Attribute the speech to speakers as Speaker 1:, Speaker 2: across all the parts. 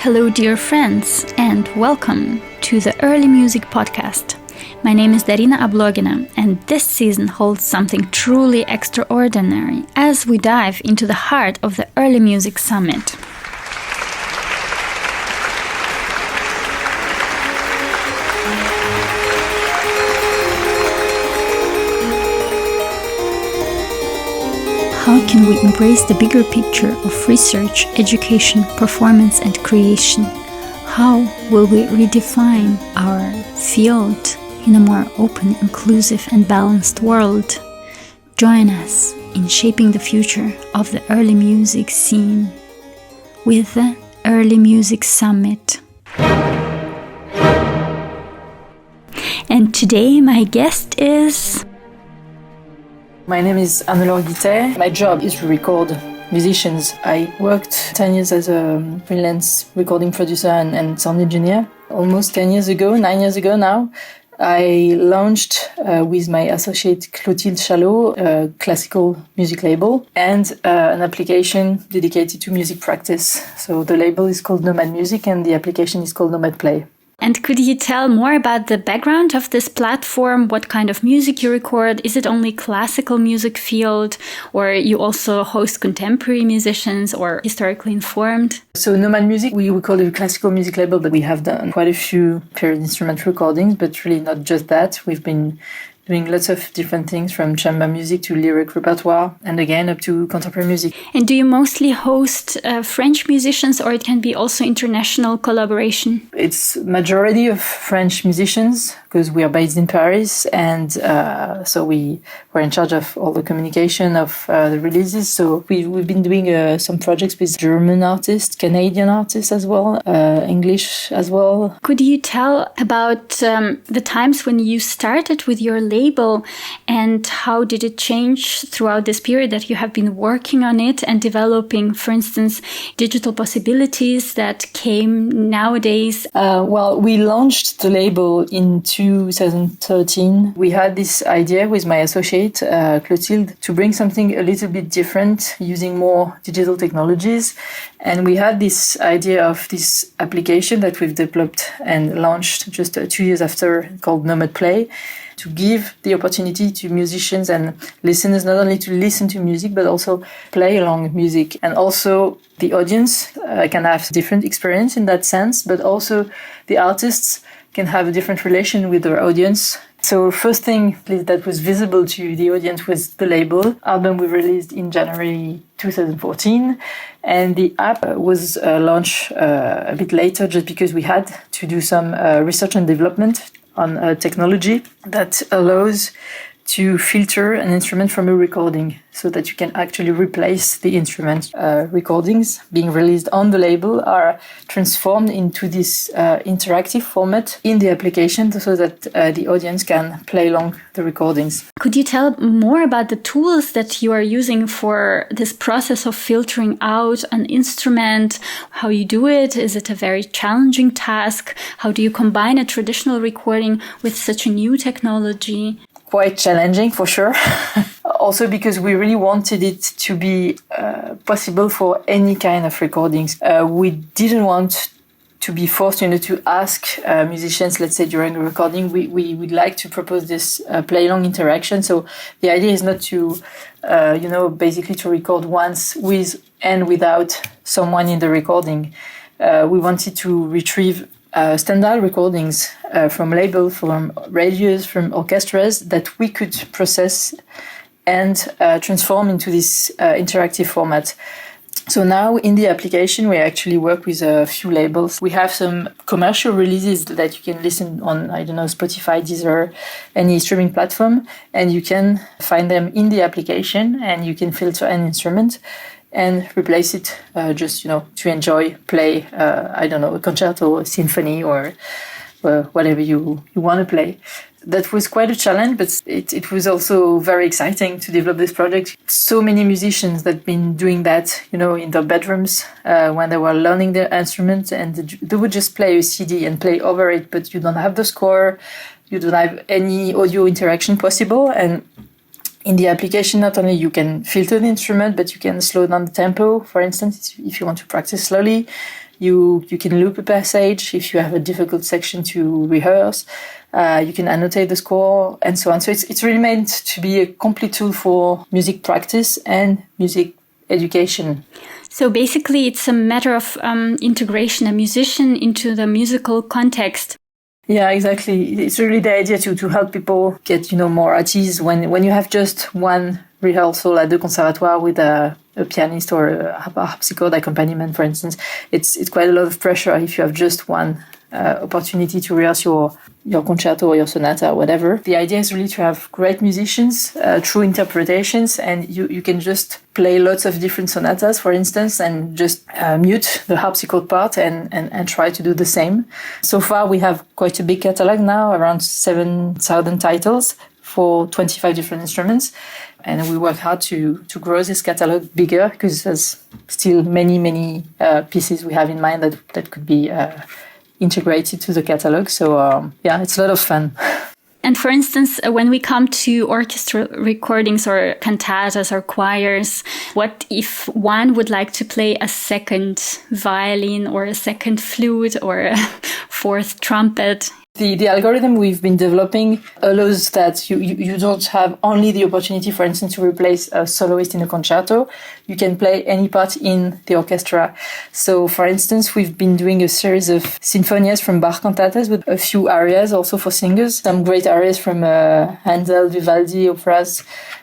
Speaker 1: Hello, dear friends, and welcome to the Early Music Podcast. My name is Darina Ablogina, and this season holds something truly extraordinary as we dive into the heart of the Early Music Summit. How can we embrace the bigger picture of research, education, performance, and creation? How will we redefine our field in a more open, inclusive, and balanced world? Join us in shaping the future of the early music scene with the Early Music Summit. And today my guest is...
Speaker 2: My name is Hannelore Guittet. My job is to record musicians. I worked 10 years as a freelance recording producer and sound engineer. Almost 9 years ago now, I launched with my associate Clotilde Chalot a classical music label and an application dedicated to music practice. So the label is called NomadMusic and the application is called NomadPlay.
Speaker 1: And could you tell more about the background of this platform? What kind of music you record? Is it only classical music field, or you also host contemporary musicians or historically informed?
Speaker 2: So NomadMusic, we call it a classical music label, but we have done quite a few period instrument recordings, but really not just that. We've been doing lots of different things from chamber music to lyric repertoire and again up to contemporary music.
Speaker 1: And do you mostly host French musicians, or it can be also international collaboration?
Speaker 2: It's majority of French musicians because we are based in Paris, and so we're in charge of all the communication of the releases. So we've been doing some projects with German artists, Canadian artists as well, English as well.
Speaker 1: Could you tell about the times when you started with your label and how did it change throughout this period that you have been working on it and developing, for instance, digital possibilities that came nowadays?
Speaker 2: Well, we launched the label in 2013. We had this idea with my associate, Clotilde, to bring something a little bit different using more digital technologies. And we had this idea of this application that we've developed and launched just 2 years after called NomadPlay, to give the opportunity to musicians and listeners not only to listen to music, but also play along music. And also the audience can have different experience in that sense, but also the artists can have a different relation with their audience. So first thing that was visible to the audience was the label album we released in January 2014. And the app was launched a bit later just because we had to do some research and development on technology that allows to filter an instrument from a recording so that you can actually replace the instrument. Recordings being released on the label are transformed into this interactive format in the application so that the audience can play along the recordings.
Speaker 1: Could you tell more about the tools that you are using for this process of filtering out an instrument? How you do it? Is it a very challenging task? How do you combine a traditional recording with such a new technology?
Speaker 2: Quite challenging for sure. Also because we really wanted it to be possible for any kind of recordings. We didn't want to be forced, to ask musicians, let's say during a recording, we would like to propose this play-along interaction. So the idea is not to, basically to record once with and without someone in the recording. We wanted to retrieve standard recordings from labels, from radios, from orchestras that we could process and transform into this interactive format. So now in the application, we actually work with a few labels. We have some commercial releases that you can listen on, Spotify, Deezer, any streaming platform, and you can find them in the application and you can filter an instrument and replace it to enjoy, play, a concerto, a symphony, or whatever you want to play. That was quite a challenge, but it was also very exciting to develop this project. So many musicians that have been doing that, in their bedrooms when they were learning their instrument, and they would just play a CD and play over it, but you don't have the score, you don't have any audio interaction possible. And in the application, not only you can filter the instrument, but you can slow down the tempo, for instance, if you want to practice slowly. You can loop a passage if you have a difficult section to rehearse. You can annotate the score and so on. So it's really meant to be a complete tool for music practice and music education.
Speaker 1: So basically, it's a matter of integration, a musician into the musical context.
Speaker 2: Yeah, exactly. It's really the idea to help people get, more at ease when you have just one rehearsal at the conservatoire with a pianist or a harpsichord accompaniment, for instance. It's quite a lot of pressure if you have just one opportunity to rehearse your concerto or your sonata or whatever. The idea is really to have great musicians, true interpretations, and you can just play lots of different sonatas, for instance, and just mute the harpsichord part and try to do the same. So far, we have quite a big catalog now, around 7,000 titles for 25 different instruments. And we work hard to grow this catalog bigger because there's still many pieces we have in mind that could be integrated to the catalog. So it's a lot of fun.
Speaker 1: And for instance, when we come to orchestra recordings or cantatas or choirs, what if one would like to play a second violin or a second flute or a fourth trumpet?
Speaker 2: The algorithm we've been developing allows that you don't have only the opportunity, for instance, to replace a soloist in a concerto. You can play any part in the orchestra. So, for instance, we've been doing a series of sinfonias from Bach cantatas with a few arias also for singers. Some great arias from Handel, Vivaldi, operas,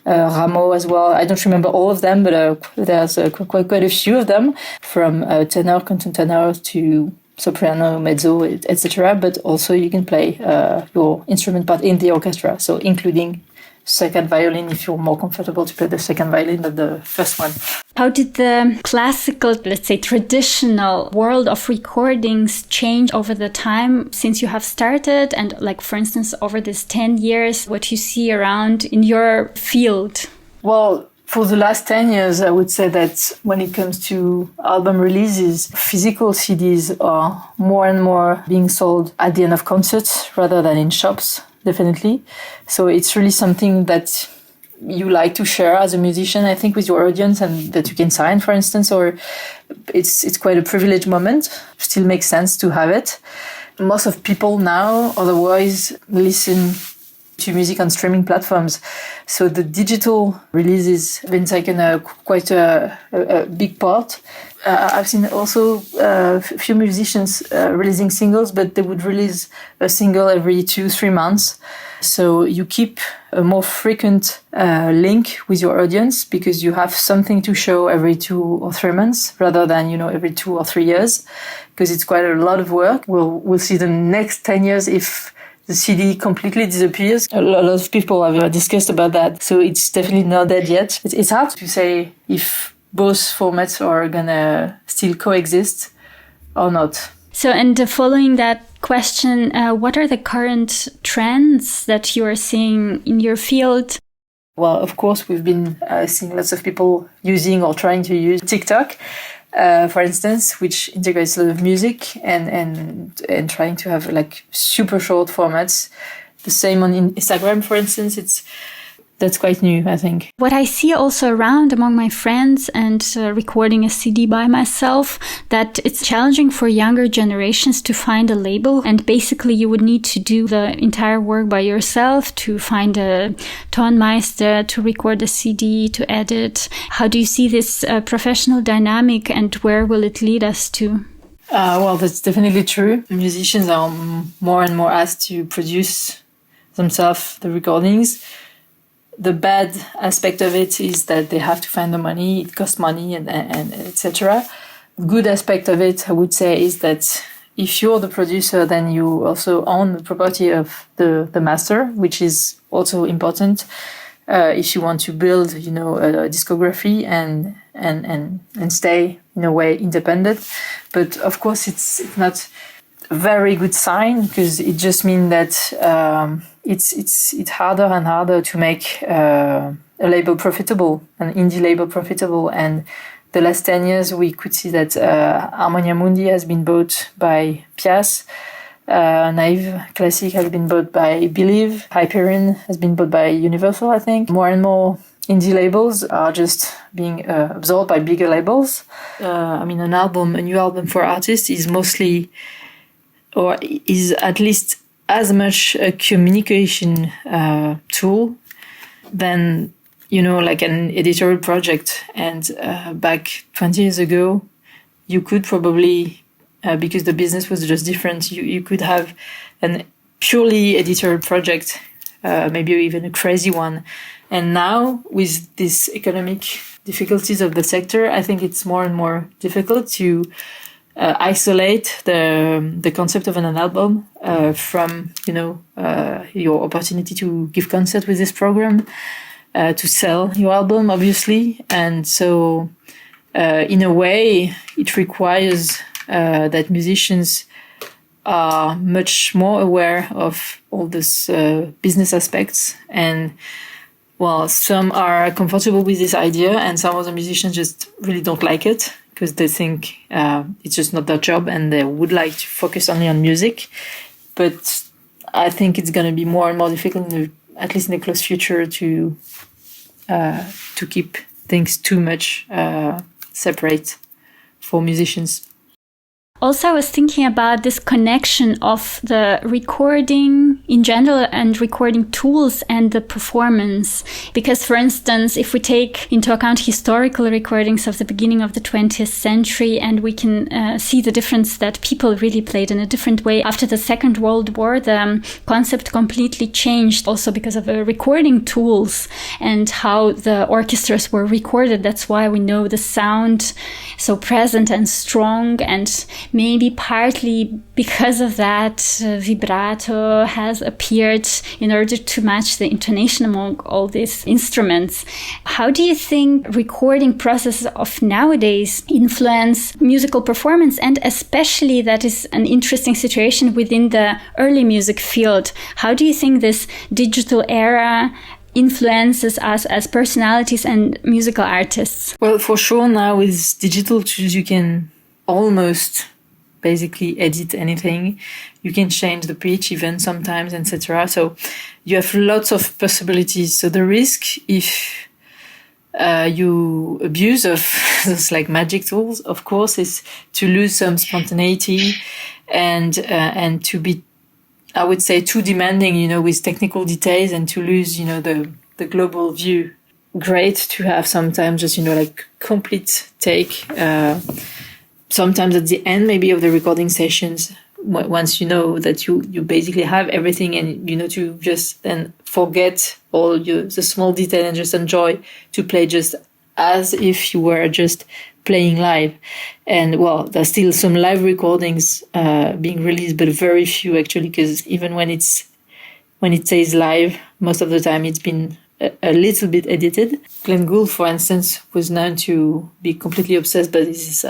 Speaker 2: Rameau as well. I don't remember all of them, but there's quite a few of them, from tenor, countertenor to soprano, mezzo, etc. But also you can play your instrument part in the orchestra, so including second violin if you're more comfortable to play the second violin than the first one.
Speaker 1: How did the classical, let's say traditional world of recordings change over the time since you have started? And like, for instance, over this 10 years, what you see around in your field?
Speaker 2: Well, for the last 10 years, I would say that when it comes to album releases, physical CDs are more and more being sold at the end of concerts rather than in shops, definitely. So it's really something that you like to share as a musician, I think, with your audience, and that you can sign, for instance, or it's quite a privileged moment. Still makes sense to have it. Most of people now otherwise listen to music on streaming platforms. So the digital releases have been taken quite a big part. I've seen also a few musicians releasing singles, but they would release a single every 2-3 months. So you keep a more frequent link with your audience because you have something to show every 2 or 3 months rather than, every 2 or 3 years, because it's quite a lot of work. We'll see the next 10 years if the CD completely disappears. A lot of people have discussed about that. So it's definitely not dead yet. It's hard to say if both formats are gonna still coexist or not.
Speaker 1: So, and following that question, what are the current trends that you are seeing in your field?
Speaker 2: Well, of course, we've been seeing lots of people using or trying to use TikTok, for instance, which integrates a lot of music and trying to have like super short formats. The same on Instagram, for instance. That's quite new, I think.
Speaker 1: What I see also around among my friends and recording a CD by myself, that it's challenging for younger generations to find a label. And basically you would need to do the entire work by yourself, to find a tonmeister, to record a CD, to edit. How do you see this professional dynamic, and where will it lead us to?
Speaker 2: Well, that's definitely true. Musicians are more and more asked to produce themselves the recordings. The bad aspect of it is that they have to find the money, it costs money, and etc. Good aspect of it, I would say, is that if you're the producer, then you also own the property of the master, which is also important if you want to build, a discography and stay in a way independent. But of course, it's not a very good sign, because it just means that it's harder and harder to make a label profitable, an indie label profitable. And the last 10 years, we could see that Harmonia Mundi has been bought by Pias, Naive Classic has been bought by Believe, Hyperion has been bought by Universal, I think. More and more indie labels are just being absorbed by bigger labels. A new album for artists is mostly, or is at least as much a communication tool than, like an editorial project. And back 20 years ago, you could probably, because the business was just different, you could have an purely editorial project, maybe even a crazy one. And now, with these economic difficulties of the sector, I think it's more and more difficult to isolate the concept of an album from, your opportunity to give concert with this program, to sell your album, obviously. And so, in a way, it requires that musicians are much more aware of all these business aspects. And well, some are comfortable with this idea, and some other musicians just really don't like it because they think it's just not their job and they would like to focus only on music. But I think it's going to be more and more difficult, at least in the close future, to keep things too much separate for musicians.
Speaker 1: Also, I was thinking about this connection of the recording in general and recording tools and the performance. Because, for instance, if we take into account historical recordings of the beginning of the 20th century, and we can see the difference that people really played in a different way. After the Second World War, the concept completely changed also because of recording tools and how the orchestras were recorded. That's why we know the sound so present and strong, and maybe partly because of that, vibrato has appeared in order to match the intonation among all these instruments. How do you think recording processes of nowadays influence musical performance? And especially that is an interesting situation within the early music field. How do you think this digital era influences us as personalities and musical artists?
Speaker 2: Well, for sure, now with digital tools, you can almost basically edit anything. You can change the pitch even sometimes, etc. So you have lots of possibilities. So the risk, if you abuse of those like magic tools, of course, is to lose some spontaneity and to be, I would say, too demanding, with technical details, and to lose, the global view. Great to have sometimes just, like complete take. Sometimes at the end, maybe of the recording sessions, once you know that you basically have everything, and to just then forget all the small detail and just enjoy to play just as if you were just playing live. And well, there's still some live recordings being released, but very few actually, because even when it says live, most of the time it's been a little bit edited. Glenn Gould, for instance, was known to be completely obsessed by these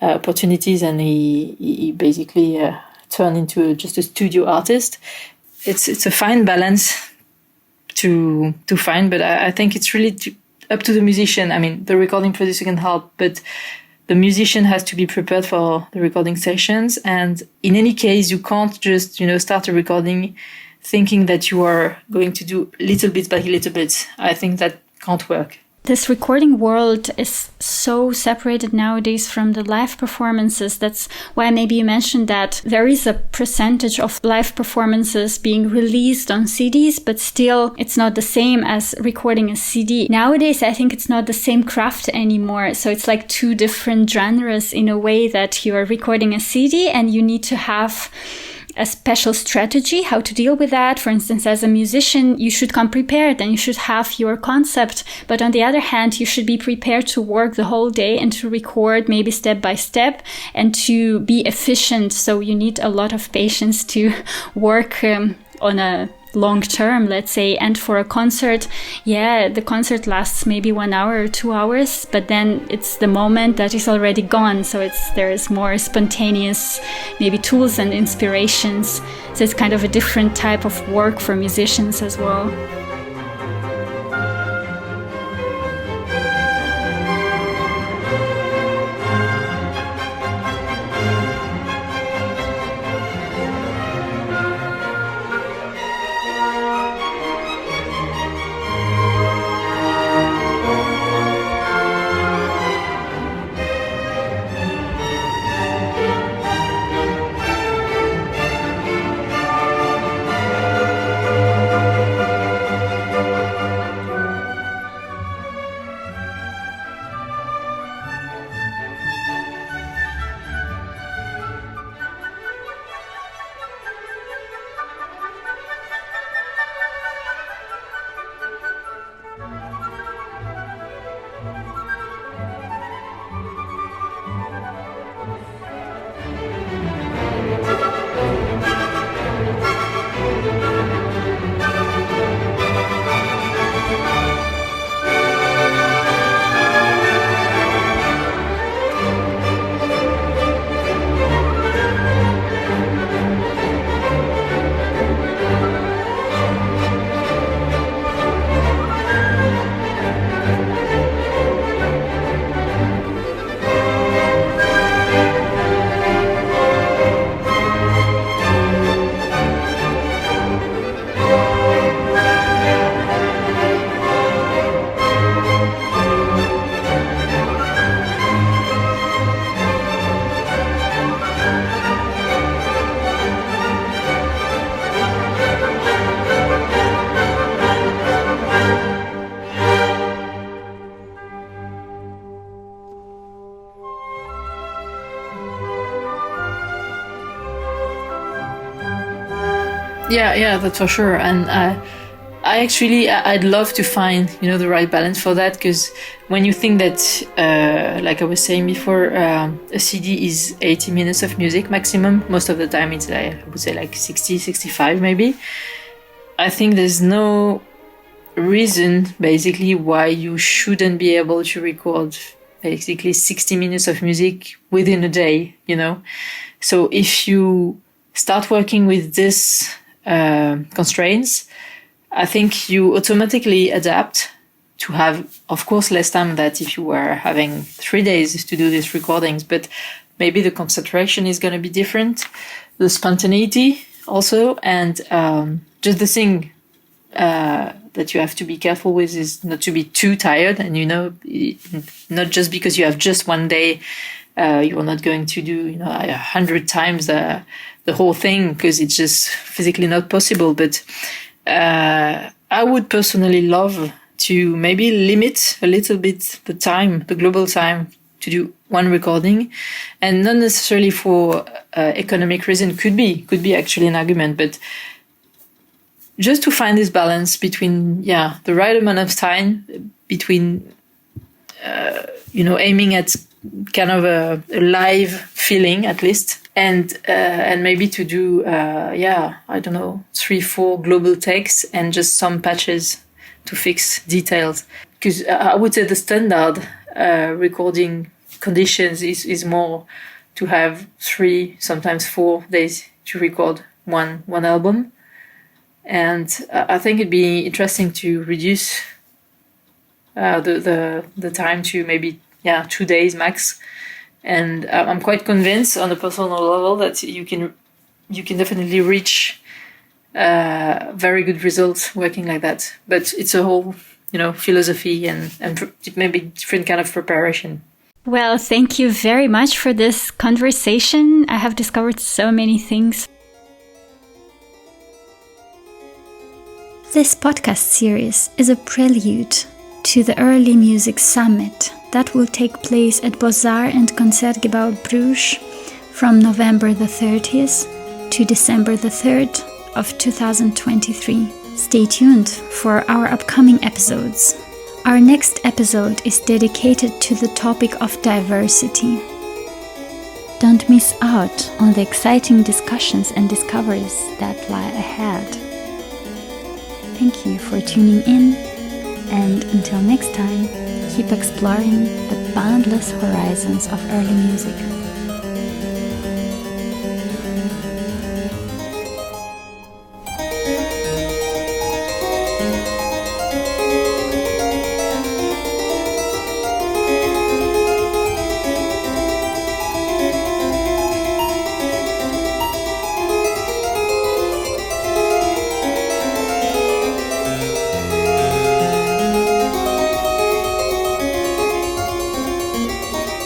Speaker 2: opportunities, and he basically turned into just a studio artist. It's a fine balance to find, but I think it's really up to the musician. I mean, the recording producer can help, but the musician has to be prepared for the recording sessions. And in any case, you can't just, start a recording thinking that you are going to do little bit by little bit. I think that can't work.
Speaker 1: This recording world is so separated nowadays from the live performances. That's why maybe you mentioned that there is a percentage of live performances being released on CDs, but still it's not the same as recording a CD. Nowadays, I think it's not the same craft anymore. So it's like two different genres in a way, that you are recording a CD and you need to have a special strategy how to deal with that. For instance, as a musician, you should come prepared and you should have your concept. But on the other hand, you should be prepared to work the whole day and to record maybe step by step and to be efficient. So you need a lot of patience to work on a long term, let's say. And for a concert, the concert lasts maybe 1 hour or 2 hours, but then it's the moment that is already gone. So there is more spontaneous maybe tools and inspirations. So it's kind of a different type of work for musicians as well.
Speaker 2: Yeah, that's for sure. And I'd love to find, the right balance for that, because when you think that, like I was saying before, a CD is 80 minutes of music maximum. Most of the time it's, I would say, like 60, 65 maybe. I think there's no reason basically why you shouldn't be able to record basically 60 minutes of music within a day, So if you start working with this constraints, I think you automatically adapt to have, of course, less time than if you were having 3 days to do these recordings, but maybe the concentration is going to be different, the spontaneity also, and just the thing that you have to be careful with is not to be too tired, and not just because you have just one day, you are not going to do 100 times the whole thing, because it's just physically not possible. But I would personally love to maybe limit a little bit the time, the global time, to do one recording, and not necessarily for economic reason. Could be actually an argument, but just to find this balance between, the right amount of time, between, aiming at kind of a live feeling at least, and maybe to do, 3-4 global takes and just some patches to fix details. Because I would say the standard recording conditions is more to have 3, sometimes 4 days to record one album. And I think it'd be interesting to reduce the time to maybe 2 days max. And I'm quite convinced on a personal level that you can definitely reach very good results working like that. But it's a whole philosophy and maybe different kind of preparation.
Speaker 1: Well, thank you very much for this conversation. I have discovered so many things. This podcast series is a prelude to the Early Music Summit that will take place at Beaux-Arts and Concertgebouw Bruges from November the 30th to December the 3rd of 2023. Stay tuned for our upcoming episodes. Our next episode is dedicated to the topic of diversity. Don't miss out on the exciting discussions and discoveries that lie ahead. Thank you for tuning in, and until next time, keep exploring the boundless horizons of early music.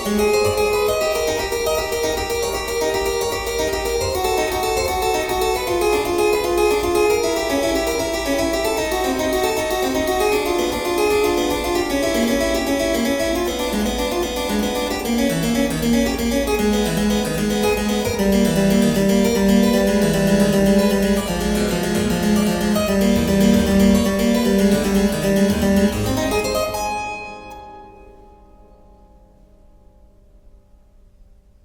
Speaker 2: Thank you.